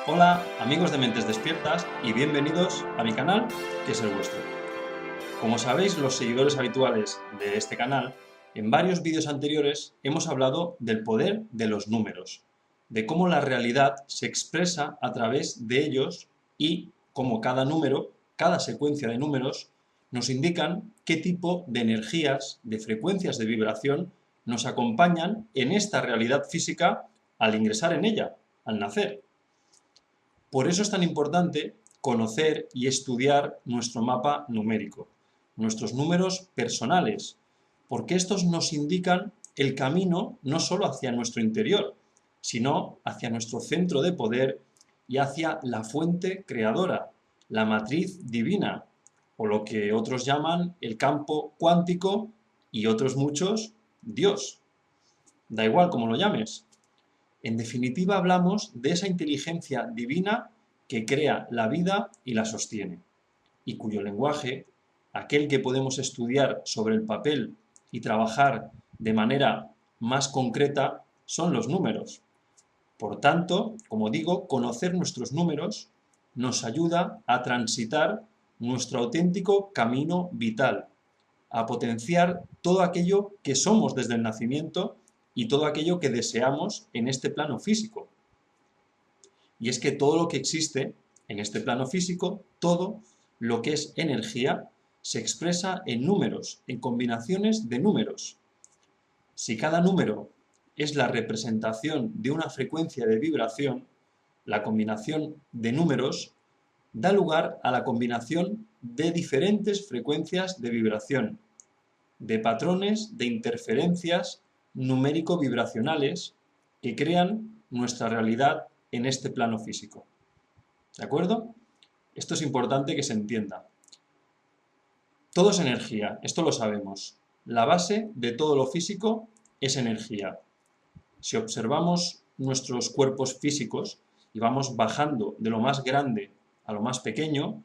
Hola amigos de Mentes Despiertas y bienvenidos a mi canal, que es el vuestro. Como sabéis los seguidores habituales de este canal, en varios vídeos anteriores hemos hablado del poder de los números, de cómo la realidad se expresa a través de ellos y cómo cada número, cada secuencia de números, nos indican qué tipo de energías, de frecuencias de vibración nos acompañan en esta realidad física al ingresar en ella, al nacer. Por eso es tan importante conocer y estudiar nuestro mapa numérico, nuestros números personales, porque estos nos indican el camino no solo hacia nuestro interior, sino hacia nuestro centro de poder y hacia la fuente creadora, la matriz divina, o lo que otros llaman el campo cuántico y otros muchos Dios. Da igual cómo lo llames. En definitiva, hablamos de esa inteligencia divina que crea la vida y la sostiene, y cuyo lenguaje, aquel que podemos estudiar sobre el papel y trabajar de manera más concreta, son los números. Por tanto, como digo, conocer nuestros números nos ayuda a transitar nuestro auténtico camino vital, a potenciar todo aquello que somos desde el nacimiento y todo aquello que deseamos en este plano físico. Y es que todo lo que existe en este plano físico, todo lo que es energía, se expresa en números, en combinaciones de números. Si cada número es la representación de una frecuencia de vibración, la combinación de números da lugar a la combinación de diferentes frecuencias de vibración, de patrones de interferencias numérico-vibracionales que crean nuestra realidad en este plano físico. ¿De acuerdo? Esto es importante que se entienda. Todo es energía, esto lo sabemos. La base de todo lo físico es energía. Si observamos nuestros cuerpos físicos y vamos bajando de lo más grande a lo más pequeño,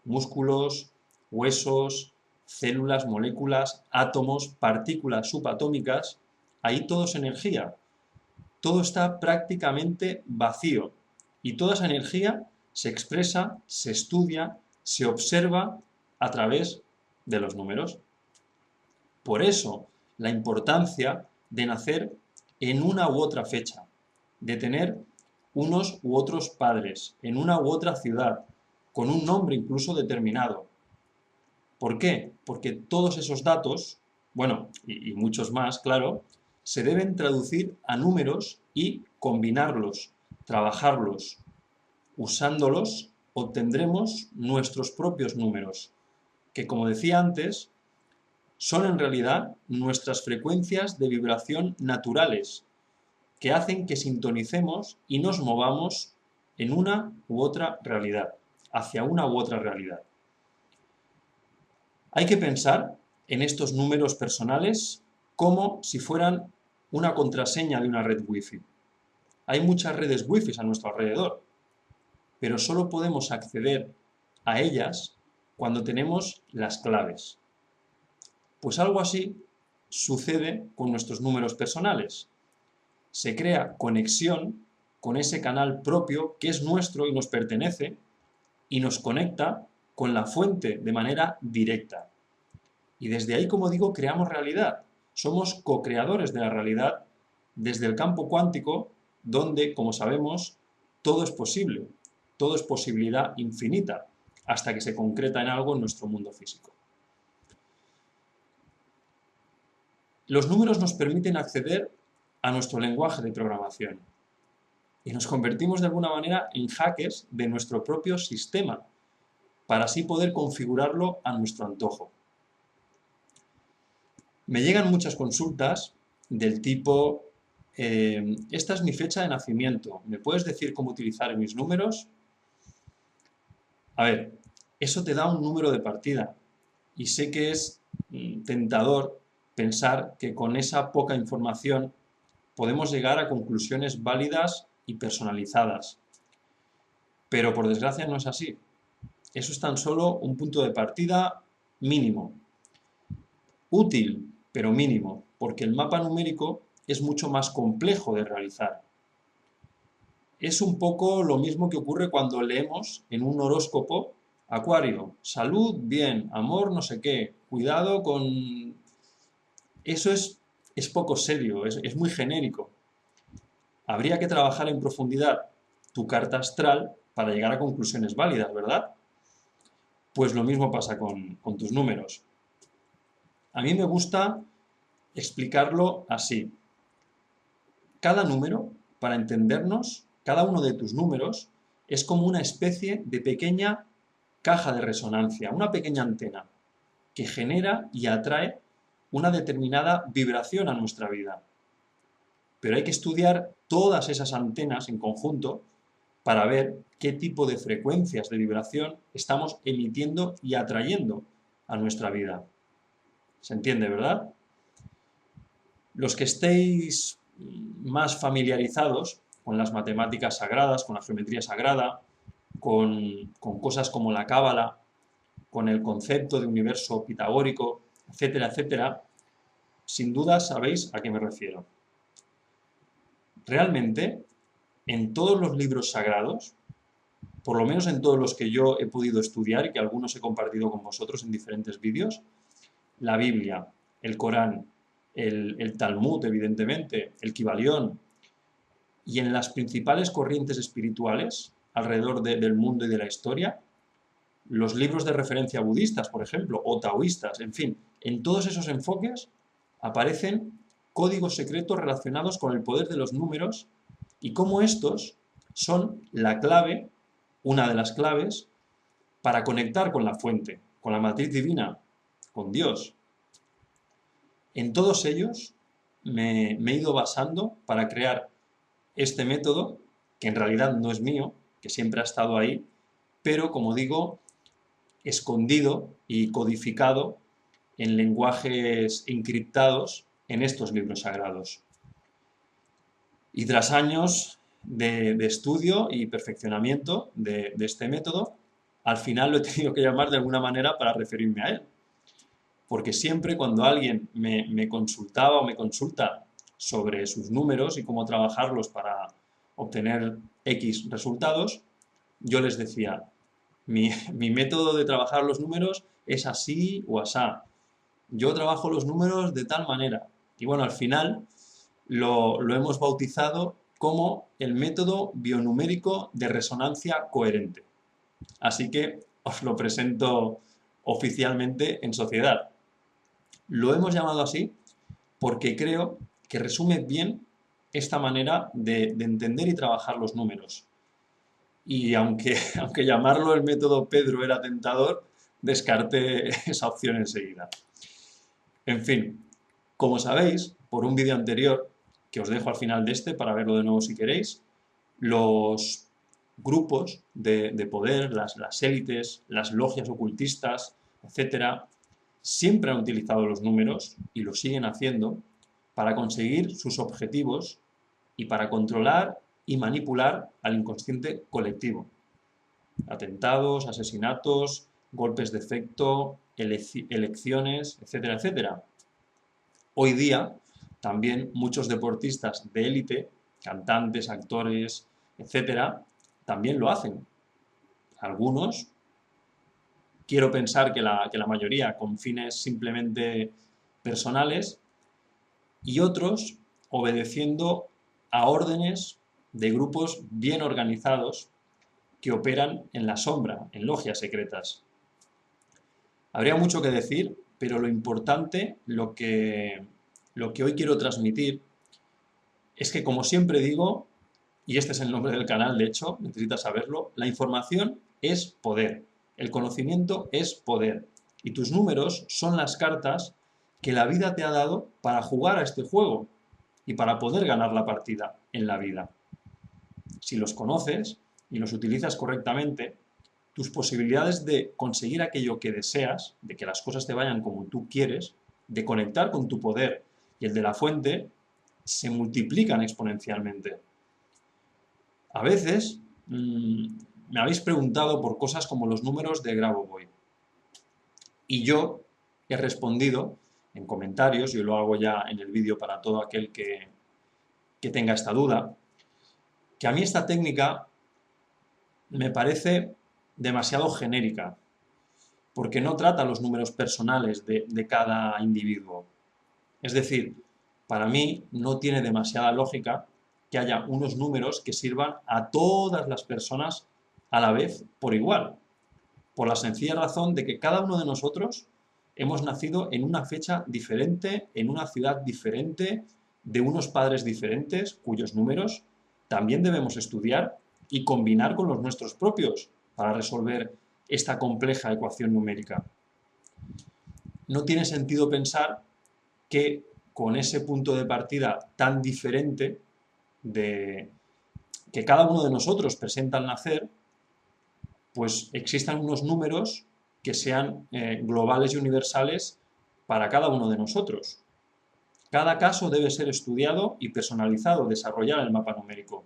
músculos, huesos, células, moléculas, átomos, partículas subatómicas, ahí todo es energía. Todo está prácticamente vacío y toda esa energía se expresa, se estudia, se observa a través de los números. Por eso, la importancia de nacer en una u otra fecha, de tener unos u otros padres, en una u otra ciudad, con un nombre incluso determinado. ¿Por qué? Porque todos esos datos, bueno, y muchos más, claro, se deben traducir a números y combinarlos, trabajarlos. Usándolos obtendremos nuestros propios números, que como decía antes, son en realidad nuestras frecuencias de vibración naturales, que hacen que sintonicemos y nos movamos en una u otra realidad, hacia una u otra realidad. Hay que pensar en estos números personales como si fueran una contraseña de una red Wi-Fi. Hay muchas redes Wi-Fi a nuestro alrededor, pero solo podemos acceder a ellas cuando tenemos las claves. Pues algo así sucede con nuestros números personales. Se crea conexión con ese canal propio que es nuestro y nos pertenece y nos conecta con la fuente de manera directa. Y desde ahí, como digo, creamos realidad. Somos co-creadores de la realidad desde el campo cuántico, donde, como sabemos, todo es posible. Todo es posibilidad infinita, hasta que se concreta en algo en nuestro mundo físico. Los números nos permiten acceder a nuestro lenguaje de programación y nos convertimos de alguna manera en hackers de nuestro propio sistema, para así poder configurarlo a nuestro antojo. Me llegan muchas consultas del tipo, esta es mi fecha de nacimiento, ¿me puedes decir cómo utilizar mis números? A ver, eso te da un número de partida y sé que es tentador pensar que con esa poca información podemos llegar a conclusiones válidas y personalizadas. Pero por desgracia no es así. Eso es tan solo un punto de partida mínimo. Útil, pero mínimo, porque el mapa numérico es mucho más complejo de realizar. Es un poco lo mismo que ocurre cuando leemos en un horóscopo: Acuario, salud, bien, amor, no sé qué, cuidado con... Eso es poco serio, es muy genérico. Habría que trabajar en profundidad tu carta astral para llegar a conclusiones válidas, ¿verdad? Pues lo mismo pasa con tus números. A mí me gusta explicarlo así. Cada número, para entendernos, cada uno de tus números es como una especie de pequeña caja de resonancia, una pequeña antena que genera y atrae una determinada vibración a nuestra vida. Pero hay que estudiar todas esas antenas en conjunto para ver qué tipo de frecuencias de vibración estamos emitiendo y atrayendo a nuestra vida. ¿Se entiende, verdad? Los que estéis más familiarizados con las matemáticas sagradas, con la geometría sagrada, con cosas como la cábala, con el concepto de universo pitagórico, etcétera, etcétera, sin duda sabéis a qué me refiero. Realmente, en todos los libros sagrados, por lo menos en todos los que yo he podido estudiar y que algunos he compartido con vosotros en diferentes vídeos, la Biblia, el Corán, el Talmud, evidentemente, el Kibalión, y en las principales corrientes espirituales alrededor del mundo y de la historia, los libros de referencia budistas, por ejemplo, o taoístas, en fin, en todos esos enfoques aparecen códigos secretos relacionados con el poder de los números y cómo estos son la clave, una de las claves, para conectar con la fuente, con la matriz divina, con Dios. En todos ellos me he ido basando para crear este método, que en realidad no es mío, que siempre ha estado ahí, pero, como digo, escondido y codificado en lenguajes encriptados en estos libros sagrados. Y tras años de estudio y perfeccionamiento de este método, al final lo he tenido que llamar de alguna manera para referirme a él. Porque siempre cuando alguien me consultaba o me consulta sobre sus números y cómo trabajarlos para obtener X resultados, yo les decía, mi método de trabajar los números es así o asá. Yo trabajo los números de tal manera. Y bueno, al final lo hemos bautizado como el método bionumérico de resonancia coherente. Así que os lo presento oficialmente en sociedad. Lo hemos llamado así porque creo que resume bien esta manera de entender y trabajar los números. Y aunque llamarlo el método Pedro era tentador, descarté esa opción enseguida. En fin, como sabéis, por un vídeo anterior, que os dejo al final de este para verlo de nuevo si queréis, los grupos de poder, las élites, las logias ocultistas, etcétera, siempre han utilizado los números y lo siguen haciendo para conseguir sus objetivos y para controlar y manipular al inconsciente colectivo. Atentados, asesinatos, golpes de efecto, elecciones, etcétera, etcétera. Hoy día, también muchos deportistas de élite, cantantes, actores, etcétera, también lo hacen. Algunos, quiero pensar que la mayoría con fines simplemente personales, y otros obedeciendo a órdenes de grupos bien organizados que operan en la sombra, en logias secretas. Habría mucho que decir, pero lo importante, lo que hoy quiero transmitir, es que, como siempre digo, y este es el nombre del canal, de hecho, necesitas saberlo, la información es poder, el conocimiento es poder, y tus números son las cartas que la vida te ha dado para jugar a este juego y para poder ganar la partida en la vida. Si los conoces y los utilizas correctamente, tus posibilidades de conseguir aquello que deseas, de que las cosas te vayan como tú quieres, de conectar con tu poder y el de la fuente, se multiplican exponencialmente. A veces me habéis preguntado por cosas como los números de Grabovoi. Y yo he respondido en comentarios, yo lo hago ya en el vídeo para todo aquel que tenga esta duda, que a mí esta técnica me parece demasiado genérica, porque no trata los números personales de cada individuo. Es decir, para mí no tiene demasiada lógica que haya unos números que sirvan a todas las personas a la vez por igual, por la sencilla razón de que cada uno de nosotros hemos nacido en una fecha diferente, en una ciudad diferente, de unos padres diferentes, cuyos números también debemos estudiar y combinar con los nuestros propios para resolver esta compleja ecuación numérica. No tiene sentido pensar que con ese punto de partida tan diferente que cada uno de nosotros presenta al nacer, pues existan unos números que sean globales y universales para cada uno de nosotros. Cada caso debe ser estudiado y personalizado, desarrollar el mapa numérico.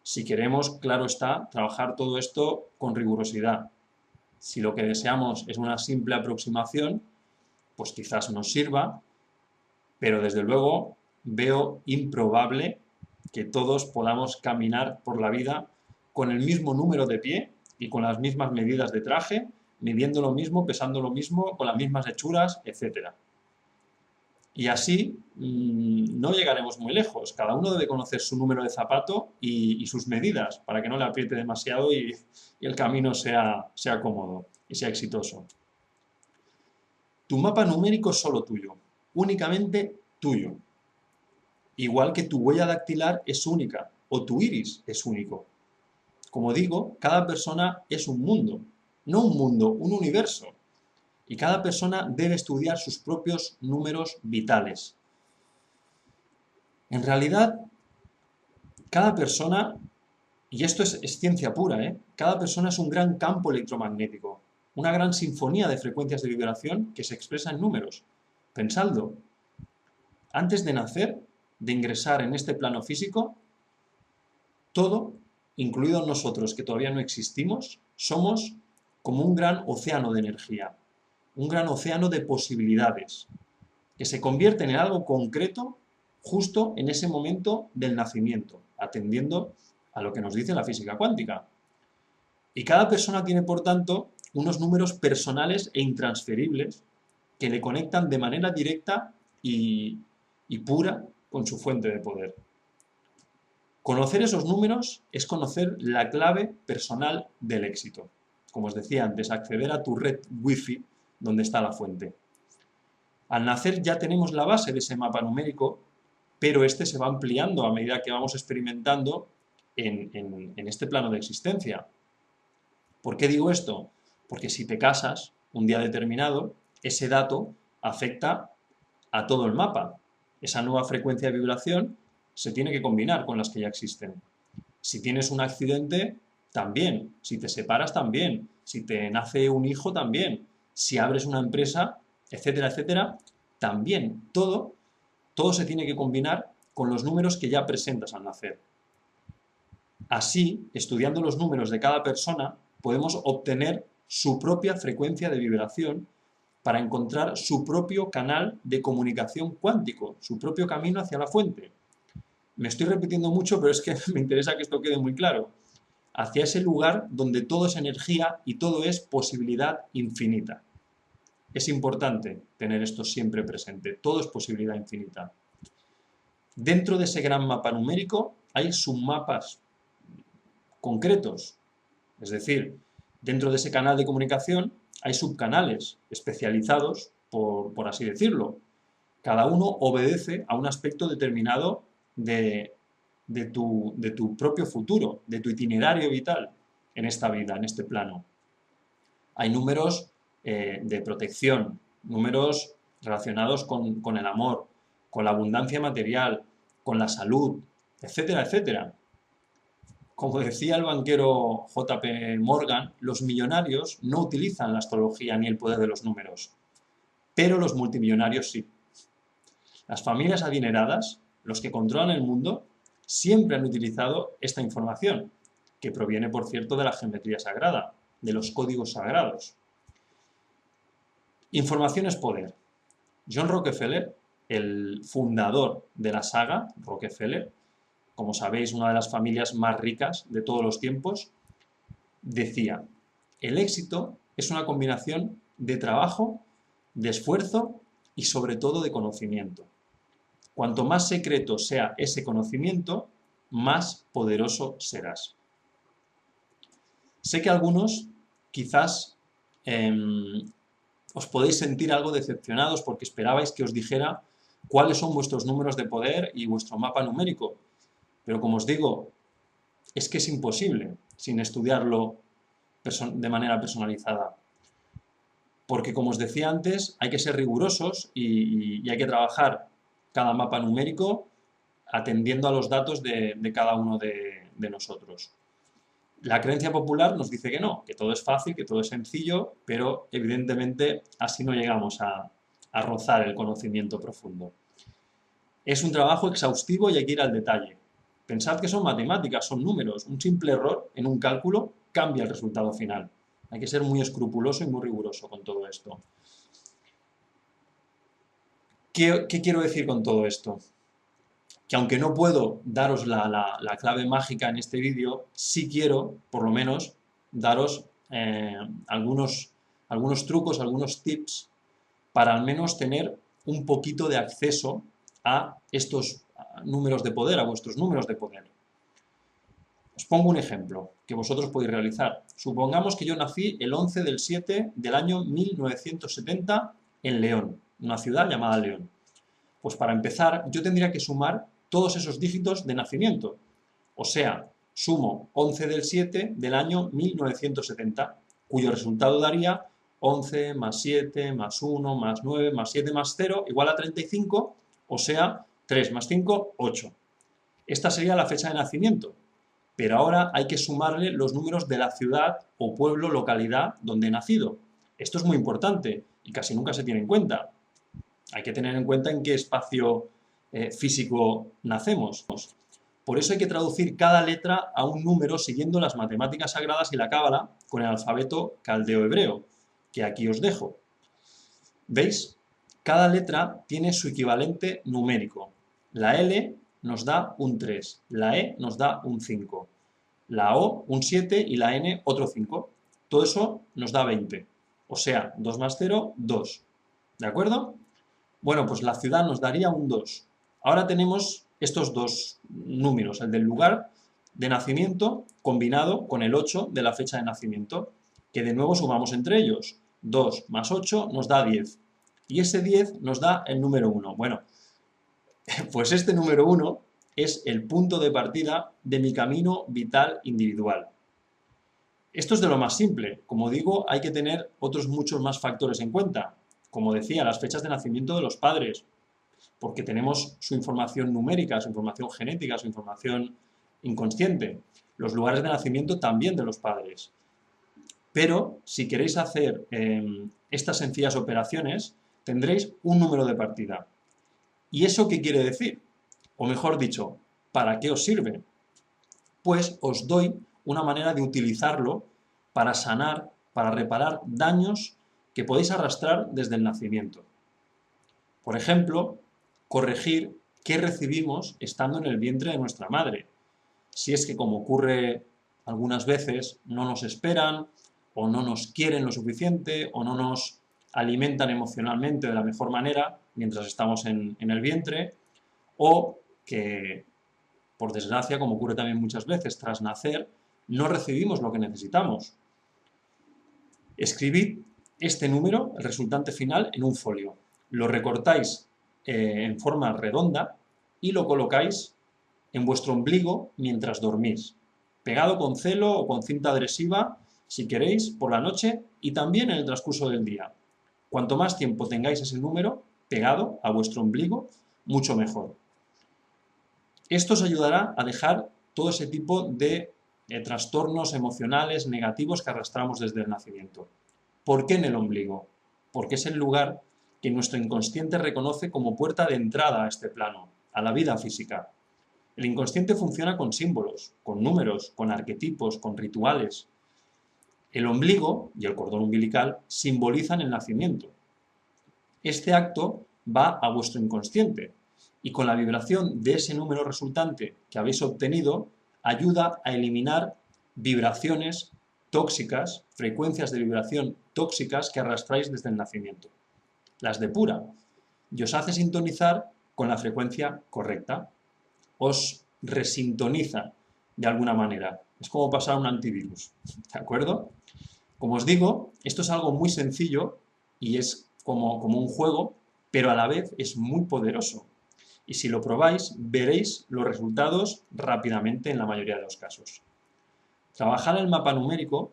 Si queremos, claro está, trabajar todo esto con rigurosidad. Si lo que deseamos es una simple aproximación, pues quizás nos sirva, pero desde luego veo improbable que todos podamos caminar por la vida con el mismo número de pie y con las mismas medidas de traje, midiendo lo mismo, pesando lo mismo, con las mismas hechuras, etc. Y así no llegaremos muy lejos. Cada uno debe conocer su número de zapato y sus medidas para que no le apriete demasiado y el camino sea cómodo y sea exitoso. Tu mapa numérico es solo tuyo, únicamente tuyo. Igual que tu huella dactilar es única o tu iris es único. Como digo, cada persona es un mundo, no un mundo, un universo. Y cada persona debe estudiar sus propios números vitales. En realidad, cada persona, y esto es ciencia pura, cada persona es un gran campo electromagnético, una gran sinfonía de frecuencias de vibración que se expresa en números. Pensadlo. Antes de nacer, de ingresar en este plano físico, todo, incluidos nosotros que todavía no existimos, somos como un gran océano de energía, un gran océano de posibilidades, que se convierten en algo concreto justo en ese momento del nacimiento, atendiendo a lo que nos dice la física cuántica. Y cada persona tiene, por tanto, unos números personales e intransferibles que le conectan de manera directa y pura con su fuente de poder. Conocer esos números es conocer la clave personal del éxito. Como os decía antes, acceder a tu red Wi-Fi donde está la fuente. Al nacer ya tenemos la base de ese mapa numérico, pero este se va ampliando a medida que vamos experimentando en este plano de existencia. ¿Por qué digo esto? Porque si te casas un día determinado, ese dato afecta a todo el mapa. Esa nueva frecuencia de vibración se tiene que combinar con las que ya existen. Si tienes un accidente, también. Si te separas, también. Si te nace un hijo, también. Si abres una empresa, etcétera, etcétera, también. Todo se tiene que combinar con los números que ya presentas al nacer. Así, estudiando los números de cada persona, podemos obtener su propia frecuencia de vibración para encontrar su propio canal de comunicación cuántico, su propio camino hacia la fuente. Me estoy repitiendo mucho, pero es que me interesa que esto quede muy claro. Hacia ese lugar donde todo es energía y todo es posibilidad infinita. Es importante tener esto siempre presente. Todo es posibilidad infinita. Dentro de ese gran mapa numérico hay submapas concretos. Es decir, dentro de ese canal de comunicación hay subcanales especializados, por así decirlo. Cada uno obedece a un aspecto determinado de tu propio futuro, de tu itinerario vital en esta vida, en este plano. Hay números de protección, números relacionados con el amor, con la abundancia material, con la salud, etcétera, etcétera. Como decía el banquero J.P. Morgan, los millonarios no utilizan la astrología ni el poder de los números, pero los multimillonarios sí. Las familias adineradas, los que controlan el mundo, siempre han utilizado esta información, que proviene, por cierto, de la geometría sagrada, de los códigos sagrados. Información es poder. John Rockefeller, el fundador de la saga Rockefeller, como sabéis, una de las familias más ricas de todos los tiempos, decía: el éxito es una combinación de trabajo, de esfuerzo y sobre todo de conocimiento. Cuanto más secreto sea ese conocimiento, más poderoso serás. Sé que algunos quizás os podéis sentir algo decepcionados porque esperabais que os dijera cuáles son vuestros números de poder y vuestro mapa numérico. Pero como os digo, es que es imposible sin estudiarlo de manera personalizada. Porque, como os decía antes, hay que ser rigurosos y hay que trabajar cada mapa numérico atendiendo a los datos de cada uno de nosotros. La creencia popular nos dice que no, que todo es fácil, que todo es sencillo, pero evidentemente así no llegamos a rozar el conocimiento profundo. Es un trabajo exhaustivo y hay que ir al detalle. Pensad que son matemáticas, son números. Un simple error en un cálculo cambia el resultado final. Hay que ser muy escrupuloso y muy riguroso con todo esto. ¿Qué quiero decir con todo esto? Que aunque no puedo daros la clave mágica en este vídeo, sí quiero, por lo menos, daros algunos trucos, algunos tips para al menos tener un poquito de acceso a estos números de poder, a vuestros números de poder. Os pongo un ejemplo que vosotros podéis realizar. Supongamos que yo nací el 11 del 7 del año 1970 en León, una ciudad llamada León. Pues para empezar, yo tendría que sumar todos esos dígitos de nacimiento. O sea, sumo 11 del 7 del año 1970, cuyo resultado daría 11 más 7 más 1 más 9 más 7 más 0 igual a 35, o sea, 3 más 5, 8. Esta sería la fecha de nacimiento, pero ahora hay que sumarle los números de la ciudad o pueblo, localidad donde he nacido. Esto es muy importante y casi nunca se tiene en cuenta. Hay que tener en cuenta en qué espacio físico nacemos. Por eso hay que traducir cada letra a un número siguiendo las matemáticas sagradas y la cábala con el alfabeto caldeo-hebreo, que aquí os dejo. ¿Veis? Cada letra tiene su equivalente numérico. La L nos da un 3, la E nos da un 5, la O un 7 y la N otro 5. Todo eso nos da 20. O sea, 2 más 0, 2. ¿De acuerdo? Bueno, pues la ciudad nos daría un 2. Ahora tenemos estos dos números, el del lugar de nacimiento combinado con el 8 de la fecha de nacimiento, que de nuevo sumamos entre ellos. 2 más 8 nos da 10. Y ese 10 nos da el número 1. Bueno, pues este número 1 es el punto de partida de mi camino vital individual. Esto es de lo más simple. Como digo, hay que tener otros muchos más factores en cuenta. Como decía, las fechas de nacimiento de los padres, porque tenemos su información numérica, su información genética, su información inconsciente. Los lugares de nacimiento también de los padres. Pero si queréis hacer estas sencillas operaciones, tendréis un número de partida. ¿Y eso qué quiere decir? O mejor dicho, ¿para qué os sirve? Pues os doy una manera de utilizarlo para sanar, para reparar daños que podéis arrastrar desde el nacimiento. Por ejemplo, corregir qué recibimos estando en el vientre de nuestra madre. Si es que, como ocurre algunas veces, no nos esperan, o no nos quieren lo suficiente, o no nos alimentan emocionalmente de la mejor manera mientras estamos en el vientre, o que, por desgracia, como ocurre también muchas veces, tras nacer, no recibimos lo que necesitamos. Escribid este número, el resultante final, en un folio. Lo recortáis en forma redonda y lo colocáis en vuestro ombligo mientras dormís, pegado con celo o con cinta adhesiva, si queréis, por la noche y también en el transcurso del día. Cuanto más tiempo tengáis ese número pegado a vuestro ombligo, mucho mejor. Esto os ayudará a dejar todo ese tipo de trastornos emocionales negativos que arrastramos desde el nacimiento. ¿Por qué en el ombligo? Porque es el lugar que nuestro inconsciente reconoce como puerta de entrada a este plano, a la vida física. El inconsciente funciona con símbolos, con números, con arquetipos, con rituales. El ombligo y el cordón umbilical simbolizan el nacimiento. Este acto va a vuestro inconsciente y con la vibración de ese número resultante que habéis obtenido ayuda a eliminar vibraciones tóxicas, frecuencias de vibración tóxicas que arrastráis desde el nacimiento. Las depura y os hace sintonizar con la frecuencia correcta. Os resintoniza de alguna manera. Es como pasar un antivirus, ¿de acuerdo? Como os digo, esto es algo muy sencillo y es como un juego, pero a la vez es muy poderoso. Y si lo probáis, veréis los resultados rápidamente en la mayoría de los casos. Trabajar el mapa numérico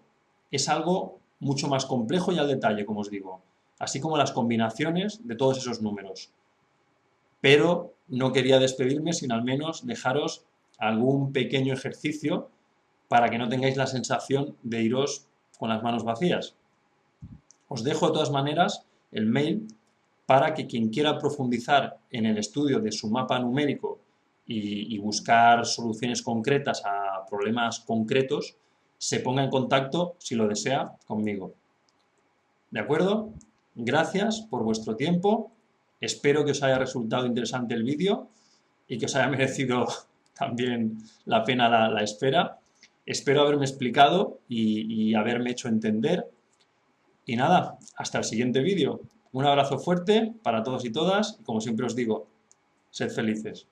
es algo mucho más complejo y al detalle, como os digo, así como las combinaciones de todos esos números. Pero no quería despedirme sin al menos dejaros algún pequeño ejercicio para que no tengáis la sensación de iros con las manos vacías. Os dejo de todas maneras el mail para que quien quiera profundizar en el estudio de su mapa numérico y buscar soluciones concretas a problemas concretos, se ponga en contacto, si lo desea, conmigo. ¿De acuerdo? Gracias por vuestro tiempo. Espero que os haya resultado interesante el vídeo y que os haya merecido también la pena la espera. Espero haberme explicado y haberme hecho entender. Y nada, hasta el siguiente vídeo. Un abrazo fuerte para todos y todas y como siempre os digo, sed felices.